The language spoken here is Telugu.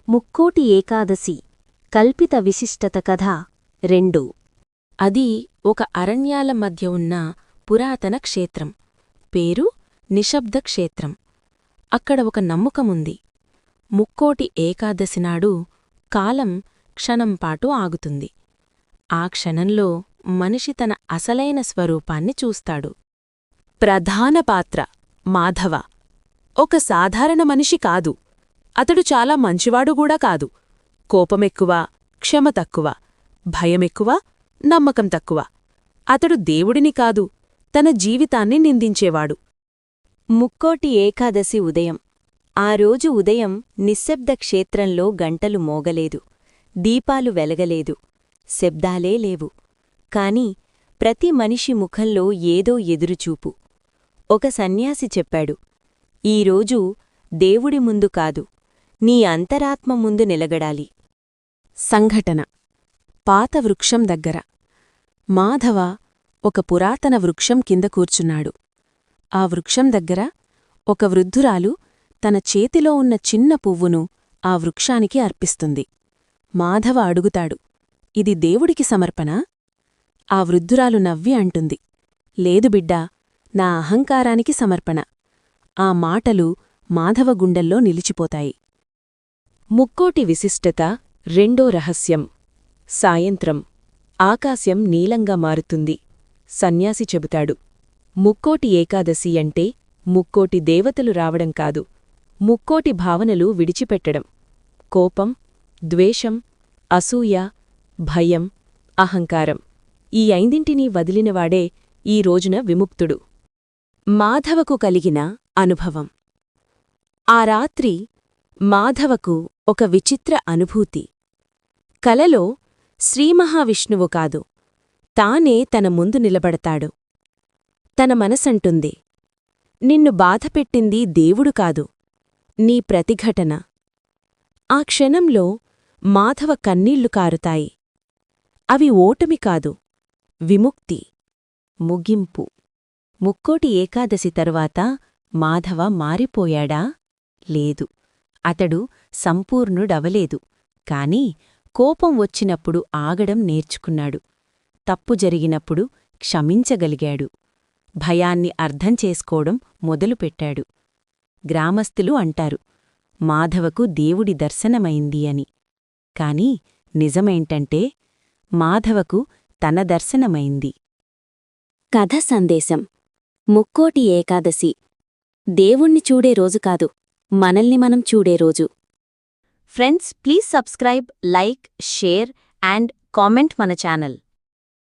ముక్కోటి ఏకాదశి కల్పిత విశిష్టత కథ 2. అది ఒక అరణ్యాల మధ్య ఉన్న పురాతన క్షేత్రం. పేరు నిశ్శబ్ద క్షేత్రం. అక్కడ ఒక నమ్మకముంది. ముక్కోటి ఏకాదశినాడు కాలం క్షణంపాటు ఆగుతుంది. ఆ క్షణంలో మనిషి తన అసలైన స్వరూపాన్ని చూస్తాడు. ప్రధాన పాత్ర మాధవ. ఒక సాధారణ మనిషి కాదు. అతడు చాలా మంచివాడుగూడా కాదు. కోపమెక్కువ, క్షమ తక్కువ, భయమెక్కువ, నమ్మకం తక్కువ. అతడు దేవుడిని కాదు, తన జీవితాన్ని నిందించేవాడు. ముక్కోటి ఏకాదశి ఉదయం. ఆ రోజు ఉదయం నిశ్శబ్ద క్షేత్రంలో గంటలు మోగలేదు, దీపాలు వెలగలేదు, శబ్దాలే లేవు. కాని ప్రతి మనిషి ముఖంలో ఏదో ఎదురుచూపు. ఒక సన్యాసి చెప్పాడు, ఈరోజు దేవుడి ముందు కాదు, నీ అంతరాత్మ ముందు నిలగడాలి. సంఘటన: పాత వృక్షం దగ్గర. మాధవ ఒక పురాతన వృక్షం కింద కూర్చున్నాడు. ఆ వృక్షం దగ్గర ఒక వృద్ధురాలు తన చేతిలో ఉన్న చిన్న పువ్వును ఆ వృక్షానికి అర్పిస్తుంది. మాధవ అడుగుతాడు, ఇది దేవుడికి సమర్పణా? ఆ వృద్ధురాలు నవ్వి అంటుంది, లేదు బిడ్డా, నా అహంకారానికి సమర్పణ. ఆ మాటలు మాధవ గుండెల్లో నిలిచిపోతాయి. ముక్కోటి విశిష్టత 2. రహస్యం. సాయంత్రం ఆకాశం నీలంగా మారుతుంది. సన్యాసి చెబుతాడు, ముక్కోటి ఏకాదశి అంటే ముక్కోటి దేవతలు రావడం కాదు, ముక్కోటి భావనలు విడిచిపెట్టడం. కోపం, ద్వేషం, అసూయ, భయం, అహంకారం ఈ 5 వదిలినవాడే ఈ రోజున విముక్తుడు. మాధవకు కలిగిన అనుభవం. ఆ రాత్రి మాధవకు ఒక విచిత్ర అనుభూతి. కలలో శ్రీమహావిష్ణువు కాదు, తానే తన ముందు నిలబడతాడు. తన మనసంటుంది, నిన్ను బాధపెట్టింది దేవుడు కాదు, నీ ప్రతిఘటన. ఆ క్షణంలో మాధవ కన్నీళ్లు కారుతాయి. అవి ఓటమి కాదు, విముక్తి, ముగింపు. ముక్కోటి ఏకాదశి తరువాత మాధవ మారిపోయాడా? లేదు, అతడు సంపూర్ణుడవలేదు. కాని కోపం వచ్చినప్పుడు ఆగడం నేర్చుకున్నాడు. తప్పు జరిగినప్పుడు క్షమించగలిగాడు. భయాన్ని అర్థం చేసుకోవడం మొదలుపెట్టాడు. గ్రామస్థులు అంటారు, మాధవకు దేవుడి దర్శనమైంది అని. కాని నిజమేంటంటే మాధవకు తన దర్శనమైంది. కథ సందేశం: ముక్కోటి ఏకాదశి దేవుణ్ణి చూడే రోజు కాదు, మనల్ని మనం చూడే రోజు. Friends, please subscribe, like, share and comment మన ఛానల్.